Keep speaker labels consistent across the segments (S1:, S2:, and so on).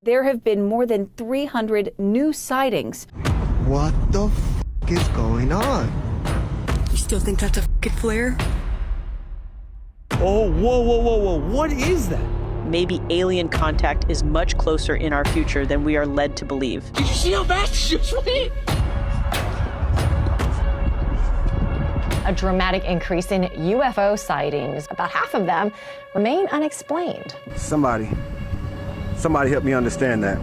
S1: There have been more than 300 new sightings.
S2: What the f is going on?
S3: You still think that's a f***ing flare?
S4: Oh, whoa. What is that?
S5: Maybe alien contact is much closer in our future than we are led to believe.
S4: Did you see how fast she just went?
S6: A dramatic increase in UFO sightings. About half of them remain unexplained.
S2: Somebody help me understand that.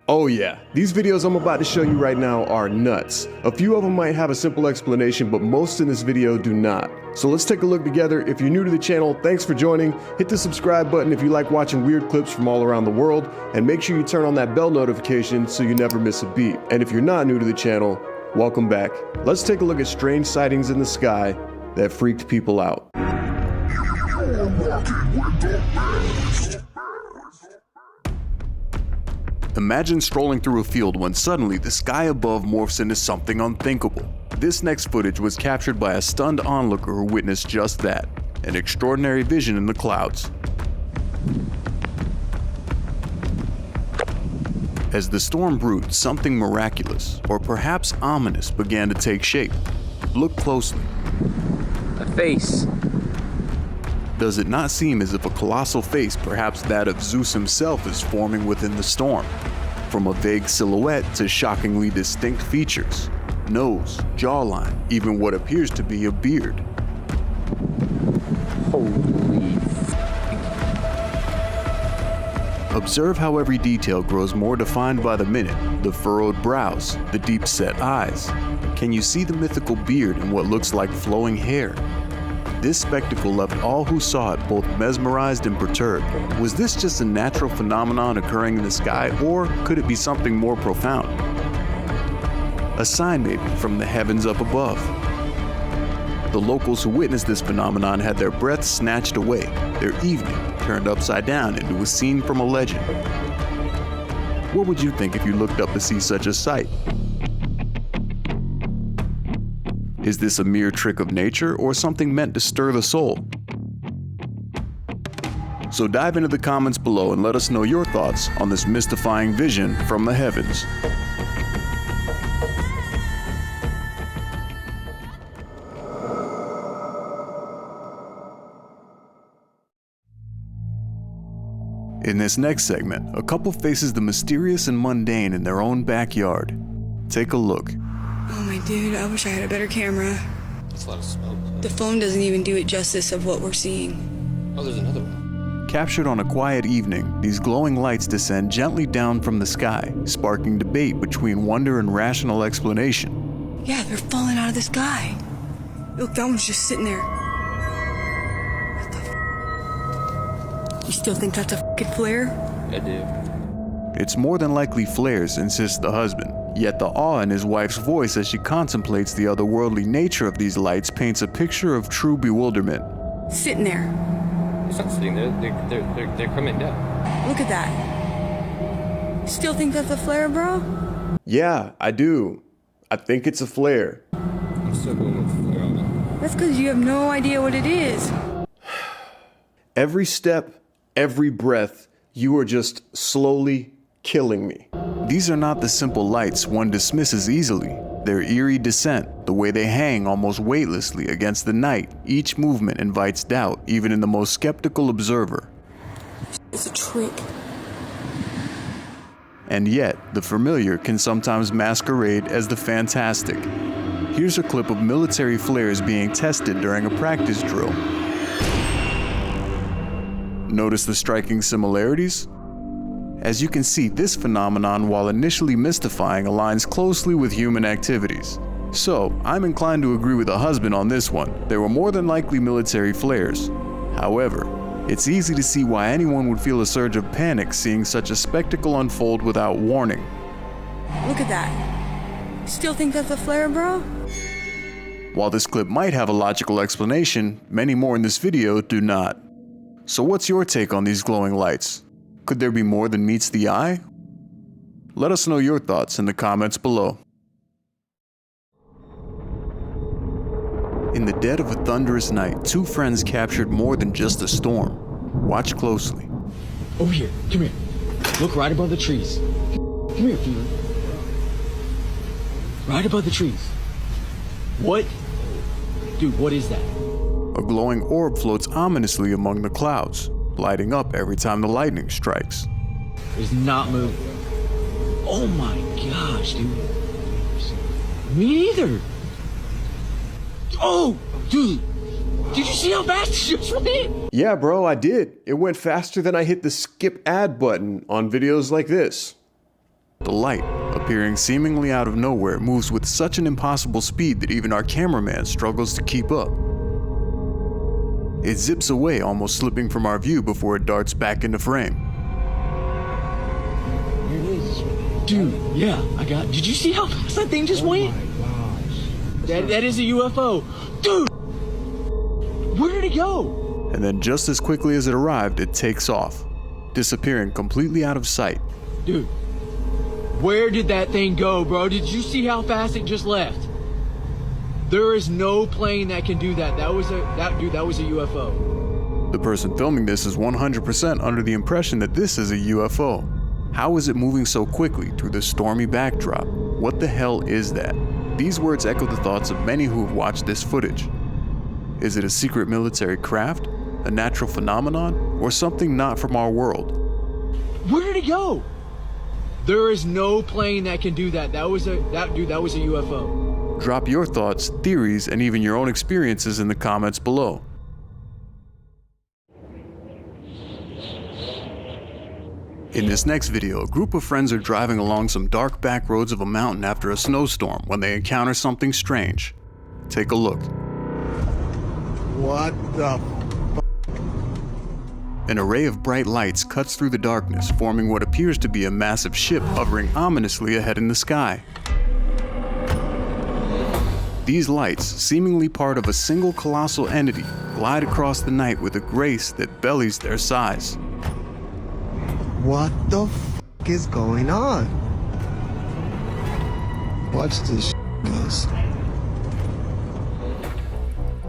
S7: Oh yeah, these videos I'm about to show you right now are nuts. A few of them might have a simple explanation, but most in this video do not. So let's take a look together. If you're new to the channel, thanks for joining. Hit the subscribe button if you like watching weird clips from all around the world, and make sure you turn on that bell notification so you never miss a beat. And if you're not new to the channel, welcome back. Let's take a look at strange sightings in the sky that freaked people out. Imagine strolling through a field when suddenly the sky above morphs into something unthinkable. This next footage was captured by a stunned onlooker who witnessed just that, an extraordinary vision in the clouds. As the storm brewed, something miraculous, or perhaps ominous, began to take shape. Look closely.
S4: A face.
S7: Does it not seem as if a colossal face, perhaps that of Zeus himself, is forming within the storm? From a vague silhouette to shockingly distinct features. Nose, jawline, even what appears to be a beard.
S4: Holy.
S7: Observe how every detail grows more defined by the minute. The furrowed brows, the deep-set eyes. Can you see the mythical beard and what looks like flowing hair? This spectacle left all who saw it both mesmerized and perturbed. Was this just a natural phenomenon occurring in the sky, or could it be something more profound? A sign maybe from the heavens up above. The locals who witnessed this phenomenon had their breaths snatched away, their evening turned upside down into a scene from a legend. What would you think if you looked up to see such a sight? Is this a mere trick of nature or something meant to stir the soul? So dive into the comments below and let us know your thoughts on this mystifying vision from the heavens. In this next segment, a couple faces the mysterious and mundane in their own backyard. Take a look.
S3: Oh my dude, I wish I had a better camera.
S8: That's a lot of smoke.
S3: The phone doesn't even do it justice of what we're seeing.
S8: Oh, there's another one.
S7: Captured on a quiet evening, these glowing lights descend gently down from the sky, sparking debate between wonder and rational explanation.
S3: Yeah, they're falling out of the sky. Look, that one's just sitting there. What the f? You still think that's a f***ing flare?
S8: I do.
S7: It's more than likely flares, insists the husband. Yet the awe in his wife's voice as she contemplates the otherworldly nature of these lights paints a picture of true bewilderment.
S3: Sitting there.
S8: It's not sitting there. They're coming down.
S3: Look at that. You still think that's a flare, bro?
S7: Yeah, I do. I think it's a flare.
S8: I'm still going with flare on it.
S3: That's because you have no idea what it is.
S7: Every step, every breath, you are just slowly killing me. These are not the simple lights one dismisses easily. Their eerie descent, the way they hang almost weightlessly against the night, each movement invites doubt, even in the most skeptical observer.
S3: It's a trick.
S7: And yet, the familiar can sometimes masquerade as the fantastic. Here's a clip of military flares being tested during a practice drill. Notice the striking similarities? As you can see, this phenomenon, while initially mystifying, aligns closely with human activities. So, I'm inclined to agree with the husband on this one. There were more than likely military flares. However, it's easy to see why anyone would feel a surge of panic seeing such a spectacle unfold without warning.
S3: Look at that. You still think that's a flare, bro?
S7: While this clip might have a logical explanation, many more in this video do not. So what's your take on these glowing lights? Could there be more than meets the eye? Let us know your thoughts in the comments below. In the dead of a thunderous night, two friends captured more than just a storm. Watch closely.
S4: Over here. Come here.
S9: Look right above the trees. Come here, Fever. Right above the trees. What? Dude, what is that?
S7: A glowing orb floats ominously among the clouds, lighting up every time the lightning strikes.
S9: It's not moving. Oh my gosh, dude. Me neither. Oh, dude. Did you see how fast it just went?
S2: Yeah, bro, I did. It went faster than I hit the skip ad button on videos like this.
S7: The light, appearing seemingly out of nowhere, moves with such an impossible speed that even our cameraman struggles to keep up. It zips away, almost slipping from our view before it darts back into frame.
S9: Here it is. Dude, yeah, did you see how fast that thing just went? That is a UFO. Dude! Where did it go?
S7: And then just as quickly as it arrived, it takes off, disappearing completely out of sight.
S9: Dude, where did that thing go, bro? Did you see how fast it just left? There is no plane that can do that. That was a UFO.
S7: The person filming this is 100% under the impression that this is a UFO. How is it moving so quickly through the stormy backdrop? What the hell is that? These words echo the thoughts of many who have watched this footage. Is it a secret military craft, a natural phenomenon, or something not from our world?
S9: Where did it go? There is no plane that can do that. That was a UFO.
S7: Drop your thoughts, theories, and even your own experiences in the comments below. In this next video, a group of friends are driving along some dark back roads of a mountain after a snowstorm when they encounter something strange. Take a look.
S2: What the
S7: An array of bright lights cuts through the darkness, forming what appears to be a massive ship hovering ominously ahead in the sky. These lights, seemingly part of a single colossal entity, glide across the night with a grace that bellies their size.
S10: What the f is going on? Watch this guys.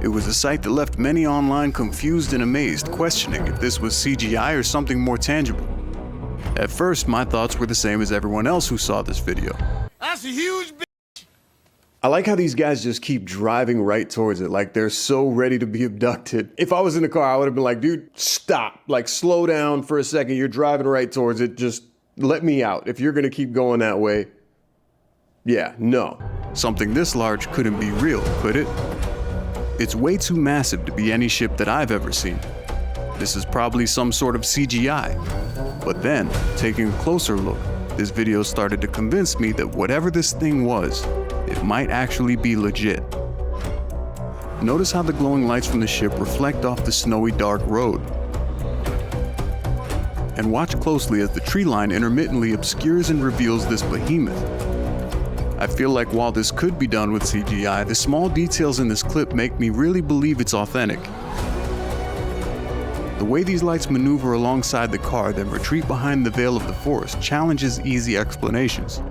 S7: It was a sight that left many online confused and amazed, questioning if this was CGI or something more tangible. At first, my thoughts were the same as everyone else who saw this video.
S2: That's a huge bitch. I like how these guys just keep driving right towards it, like they're so ready to be abducted. If I was in the car, I would have been like, dude, stop. Like, slow down for a second. You're driving right towards it. Just let me out. If you're gonna keep going that way, yeah, no.
S7: Something this large couldn't be real, could it? It's way too massive to be any ship that I've ever seen. This is probably some sort of CGI. But then, taking a closer look, this video started to convince me that whatever this thing was, it might actually be legit. Notice how the glowing lights from the ship reflect off the snowy dark road. And watch closely as the tree line intermittently obscures and reveals this behemoth. I feel like while this could be done with CGI, the small details in this clip make me really believe it's authentic. The way these lights maneuver alongside the car, then retreat behind the veil of the forest, challenges easy explanations.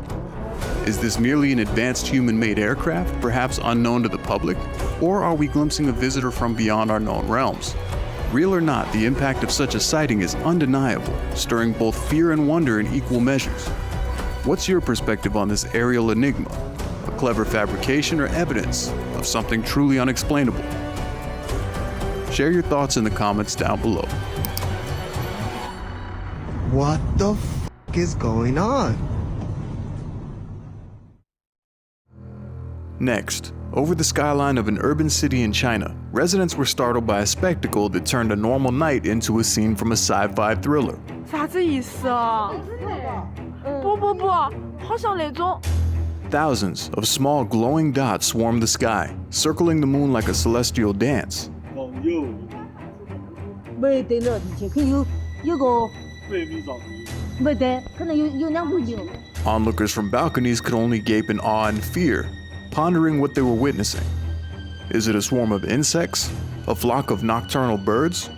S7: Is this merely an advanced human-made aircraft, perhaps unknown to the public? Or are we glimpsing a visitor from beyond our known realms? Real or not, the impact of such a sighting is undeniable, stirring both fear and wonder in equal measures. What's your perspective on this aerial enigma? A clever fabrication or evidence of something truly unexplainable? Share your thoughts in the comments down below.
S10: What the f is going on?
S7: Next, over the skyline of an urban city in China, residents were startled by a spectacle that turned a normal night into a scene from a sci-fi thriller.
S11: 啥子意思啊？不，好像那种。
S7: Thousands of small glowing dots swarmed the sky, circling the moon like a celestial dance. Onlookers from balconies could only gape in awe and fear, pondering what they were witnessing. Is it a swarm of insects, a flock of nocturnal birds,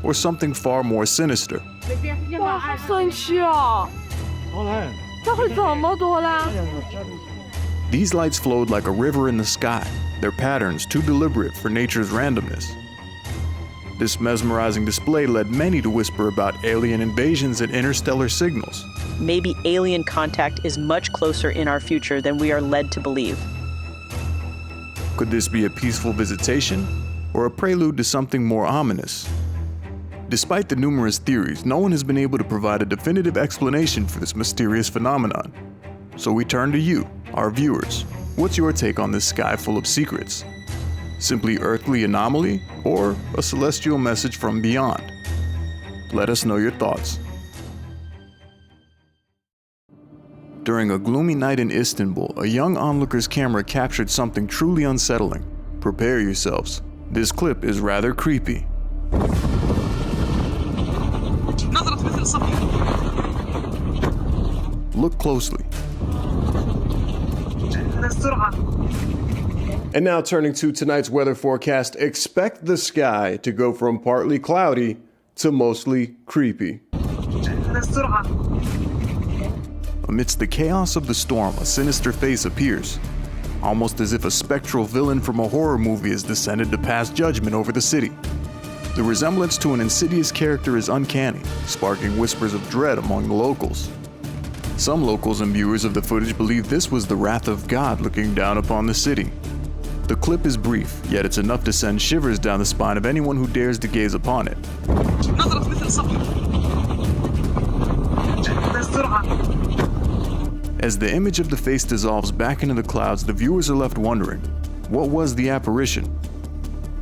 S7: or something far more sinister?
S11: 哇，好神奇哦！咋会这么多啦？
S7: These lights flowed like a river in the sky, their patterns too deliberate for nature's randomness. This mesmerizing display led many to whisper about alien invasions and interstellar signals.
S5: Maybe alien contact is much closer in our future than we are led to believe.
S7: Could this be a peaceful visitation or a prelude to something more ominous? Despite the numerous theories, no one has been able to provide a definitive explanation for this mysterious phenomenon. So we turn to you, our viewers. What's your take on this sky full of secrets? Simply earthly anomaly or a celestial message from beyond? Let us know your thoughts. During a gloomy night in Istanbul, a young onlooker's camera captured something truly unsettling. Prepare yourselves. This clip is rather creepy. Look closely.
S2: And now turning to tonight's weather forecast, expect the sky to go from partly cloudy to mostly creepy.
S7: Amidst the chaos of the storm, a sinister face appears, almost as if a spectral villain from a horror movie has descended to pass judgment over the city. The resemblance to an insidious character is uncanny, sparking whispers of dread among the locals. Some locals and viewers of the footage believe this was the wrath of God looking down upon the city. The clip is brief, yet it's enough to send shivers down the spine of anyone who dares to gaze upon it. As the image of the face dissolves back into the clouds, the viewers are left wondering, what was the apparition?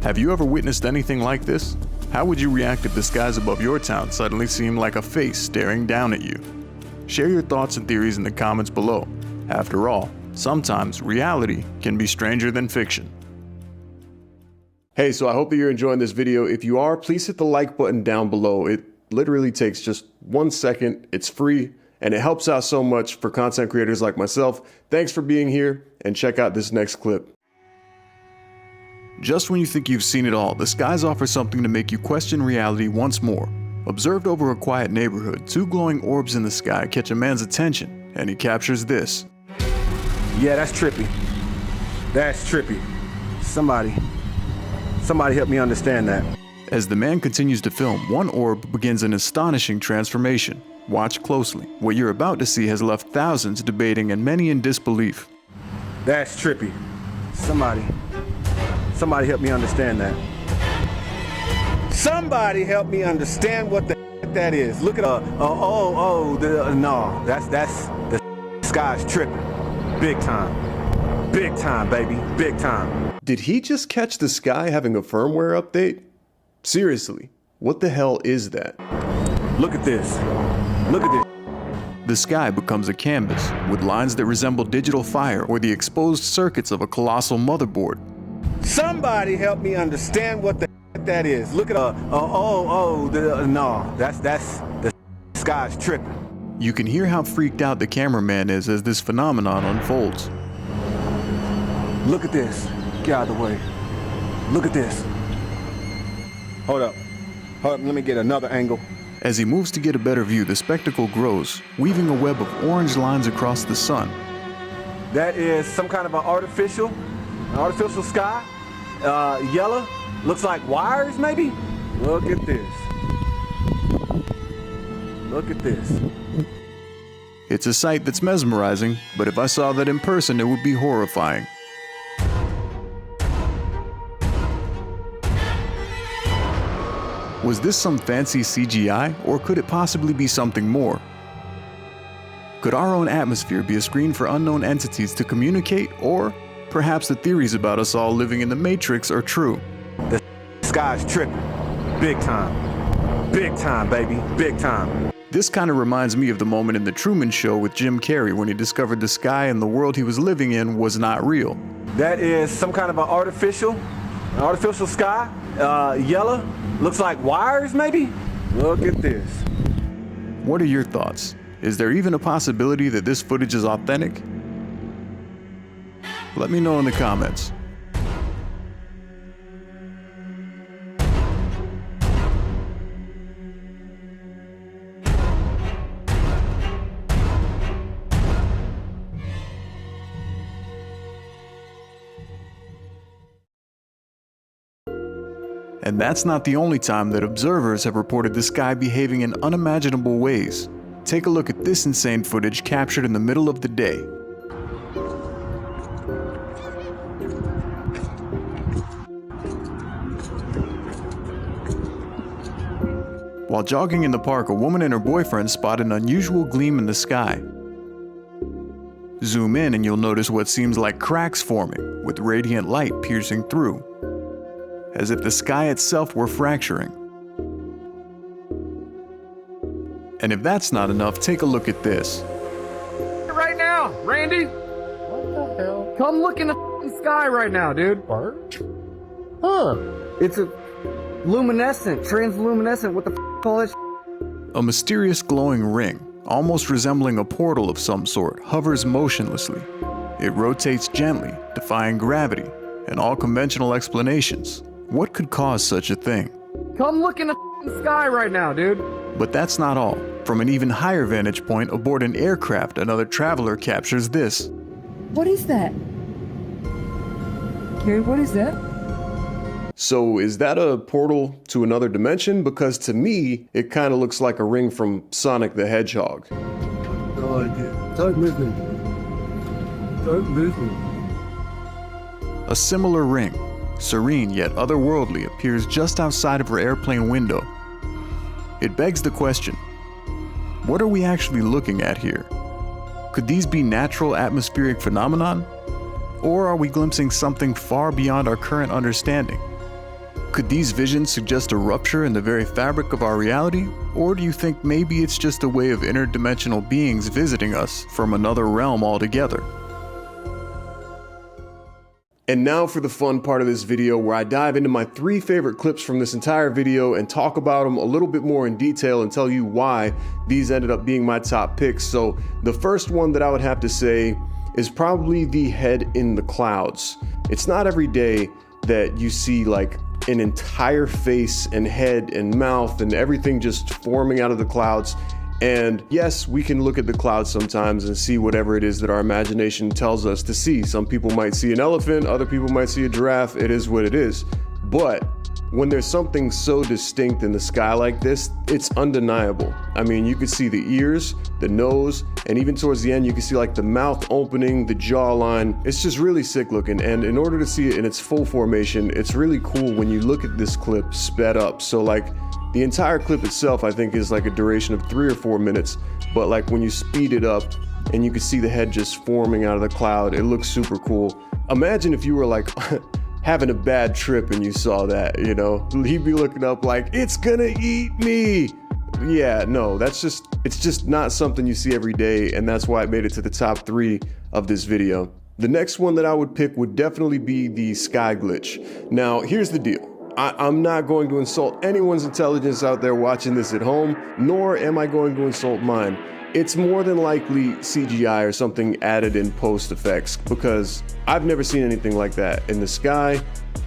S7: Have you ever witnessed anything like this? How would you react if the skies above your town suddenly seemed like a face staring down at you? Share your thoughts and theories in the comments below. After all, sometimes reality can be stranger than fiction.
S2: Hey, so I hope that you're enjoying this video. If you are, please hit the like button down below. It literally takes just 1 second. It's free and it helps out so much for content creators like myself. Thanks for being here and check out this next clip.
S7: Just when you think you've seen it all, the skies offer something to make you question reality once more. Observed over a quiet neighborhood, 2 glowing orbs in the sky catch a man's attention, and he captures this.
S12: Yeah, that's trippy. That's trippy. Somebody help me understand that.
S7: As the man continues to film, one orb begins an astonishing transformation. Watch closely. What you're about to see has left thousands debating and many in disbelief.
S12: That's trippy. Somebody help me understand that. Somebody help me understand what the that is. Look at no, that's the sky's tripping. Big time, baby, big time.
S2: Did he just catch the sky having a firmware update? Seriously, what the hell is that?
S12: Look at this. Look at this.
S7: The sky becomes a canvas with lines that resemble digital fire or the exposed circuits of a colossal motherboard.
S12: Somebody help me understand what the that is. Look at no, that's the sky's tripping.
S7: You can hear how freaked out the cameraman is as this phenomenon unfolds.
S12: Look at this. Get out of the way. Look at this. Hold up, let me get another angle.
S7: As he moves to get a better view, the spectacle grows, weaving a web of orange lines across the sun.
S12: That is some kind of an artificial sky. Yellow. Looks like wires, maybe? Look at this. Look at this.
S7: It's a sight that's mesmerizing, but if I saw that in person, it would be horrifying. Was this some fancy CGI, or could it possibly be something more? Could our own atmosphere be a screen for unknown entities to communicate, or perhaps the theories about us all living in the Matrix are true?
S12: The sky's tripping. Big time, baby, big time.
S7: This kind of reminds me of the moment in The Truman Show with Jim Carrey when he discovered the sky and the world he was living in was not real.
S12: That is some kind of an artificial sky. Yellow. Looks like wires, maybe? Look at this.
S7: What are your thoughts? Is there even a possibility that this footage is authentic? Let me know in the comments. And that's not the only time that observers have reported the sky behaving in unimaginable ways. Take a look at this insane footage captured in the middle of the day. While jogging in the park, a woman and her boyfriend spot an unusual gleam in the sky. Zoom in and you'll notice what seems like cracks forming, with radiant light piercing through, as if the sky itself were fracturing. And if that's not enough, take a look at this.
S9: Right now, Randy. What the hell? Come look in the sky right now, dude. Bird? Huh. It's a luminescent, transluminescent, what the call it?
S7: A mysterious glowing ring, almost resembling a portal of some sort, hovers motionlessly. It rotates gently, defying gravity and all conventional explanations. What could cause such a thing?
S9: Come look in the sky right now, dude.
S7: But that's not all. From an even higher vantage point aboard an aircraft, another traveler captures this.
S11: What is that? Gary, what is that?
S2: So is that a portal to another dimension? Because to me, it kind of looks like a ring from Sonic the Hedgehog.
S10: No idea. Don't move me. Don't move me.
S7: A similar ring, serene yet otherworldly, appears just outside of her airplane window. It begs the question, what are we actually looking at here? Could these be natural atmospheric phenomenon? Or are we glimpsing something far beyond our current understanding? Could these visions suggest a rupture in the very fabric of our reality? Or do you think maybe it's just a way of interdimensional beings visiting us from another realm altogether?
S2: And now for the fun part of this video, where I dive into my 3 favorite clips from this entire video and talk about them a little bit more in detail and tell you why these ended up being my top picks. So the first one that I would have to say is probably the head in the clouds. It's not every day that you see like an entire face and head and mouth and everything just forming out of the clouds. And yes, we can look at the clouds sometimes and see whatever it is that our imagination tells us to see. Some people might see an elephant, other people might see a giraffe. It is what it is. But when there's something so distinct in the sky like this, it's undeniable. I mean, you could see the ears, the nose, and even towards the end, you can see like the mouth opening, the jawline. It's just really sick looking. And in order to see it in its full formation, it's really cool when you look at this clip sped up. So like the entire clip itself, I think, is like a duration of 3 or 4 minutes. But like when you speed it up and you can see the head just forming out of the cloud, it looks super cool. Imagine if you were like having a bad trip and you saw that, you know, he'd be looking up like, it's gonna eat me. Yeah, no, it's just not something you see every day, and that's why it made it to the top 3 of this video. The next one that I would pick would definitely be the sky glitch. Now, here's the deal. I'm not going to insult anyone's intelligence out there watching this at home, nor am I going to insult mine. It's more than likely CGI or something added in post effects, because I've never seen anything like that in the sky,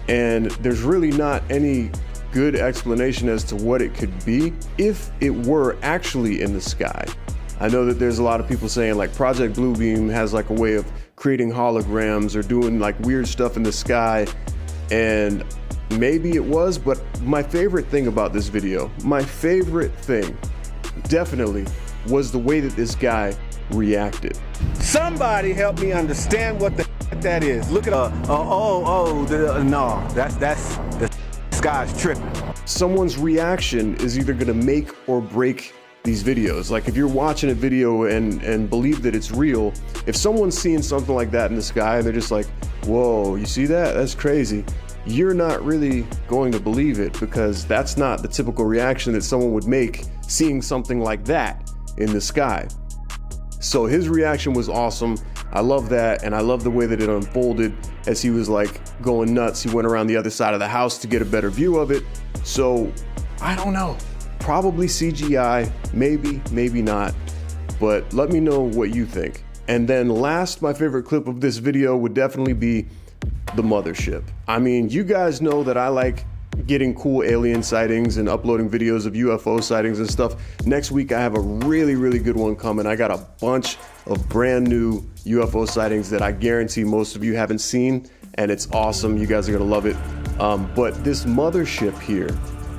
S2: and there's really not any good explanation as to what it could be if it were actually in the sky. I know that there's a lot of people saying like Project Bluebeam has like a way of creating holograms or doing like weird stuff in the sky, and maybe it was, but my favorite thing about this video, my favorite thing, definitely, was the way that this guy reacted.
S12: Somebody help me understand what the that is. Look at no, that's the sky's tripping.
S2: Someone's reaction is either gonna make or break these videos. Like if you're watching a video and believe that it's real, if someone's seeing something like that in the sky and they're just like, whoa, you see that? That's crazy. You're not really going to believe it, because that's not the typical reaction that someone would make seeing something like that in the sky. So his reaction was awesome. I love that, and I love the way that it unfolded as he was like going nuts. He went around the other side of the house to get a better view of it. So I don't know, probably CGI, maybe not, but let me know what you think. And then last, my favorite clip of this video would definitely be the mothership. I mean, you guys know that I like getting cool alien sightings and uploading videos of UFO sightings and stuff. Next week, I have a really good one coming. I got a bunch of brand new UFO sightings that I guarantee most of you haven't seen, and it's awesome. You guys are gonna love it. But this mothership here,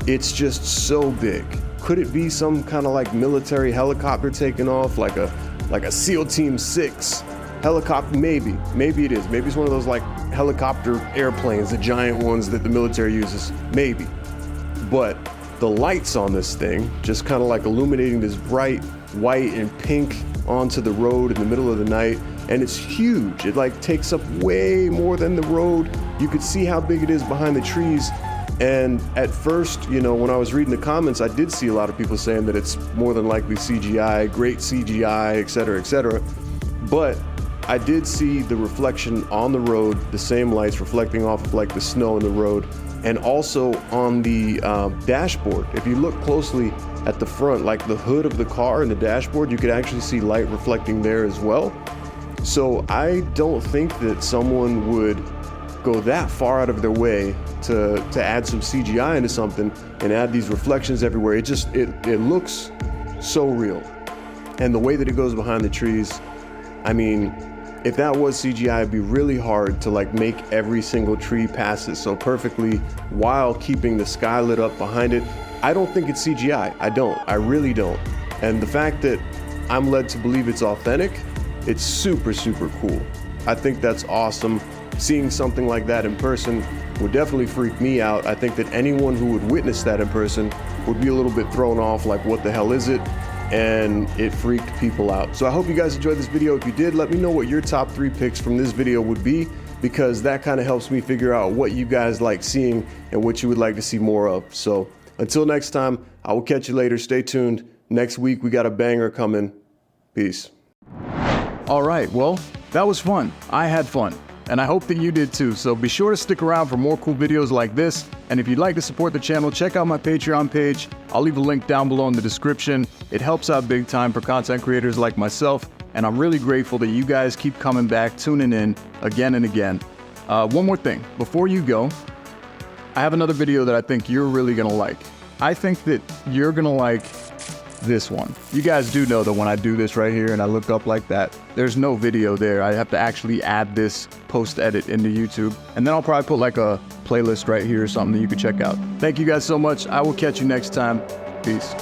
S2: it's just so big. Could it be some kind of like military helicopter taking off, like a SEAL Team 6 helicopter? Maybe it is. Maybe it's one of those like helicopter airplanes, the giant ones that the military uses. Maybe. But the lights on this thing just kind of like illuminating this bright white and pink onto the road in the middle of the night, and it's huge. It like takes up way more than the road. You could see how big it is behind the trees. And at first, you know, when I was reading the comments, I did see a lot of people saying that it's more than likely CGI, great CGI, etc., etc. But I did see the reflection on the road, the same lights reflecting off of like the snow in the road, and also on the dashboard. If you look closely at the front, like the hood of the car and the dashboard, you could actually see light reflecting there as well. So I don't think that someone would go that far out of their way to add some CGI into something and add these reflections everywhere. It looks so real. And the way that it goes behind the trees, I mean, if that was CGI, it'd be really hard to like make every single tree pass it so perfectly while keeping the sky lit up behind it. I don't think it's CGI. I really don't. And the fact that I'm led to believe it's authentic, it's super, super cool. I think that's awesome. Seeing something like that in person would definitely freak me out. I think that anyone who would witness that in person would be a little bit thrown off, like what the hell is it? And it freaked people out. So I hope you guys enjoyed this video. If you did, let me know what your top 3 picks from this video would be, because that kind of helps me figure out what you guys like seeing and what you would like to see more of. So until next time, I will catch you later. Stay tuned. Next week, we got a banger coming. Peace.
S13: All right, well, that was fun. I had fun. And I hope that you did too, so be sure to stick around for more cool videos like this. And if you'd like to support the channel, check out my Patreon page. I'll leave a link down below in the description. It helps out big time for content creators like myself, and I'm really grateful that you guys keep coming back, tuning in again and again. One more thing, before you go, I have another video that I think you're really gonna like. I think that you're gonna like this one. You guys do know that when I do this right here and I look up like that, there's no video there. I have to actually add this post-edit into YouTube. And then I'll probably put like a playlist right here or something that you can check out. Thank you guys so much. I will catch you next time. Peace.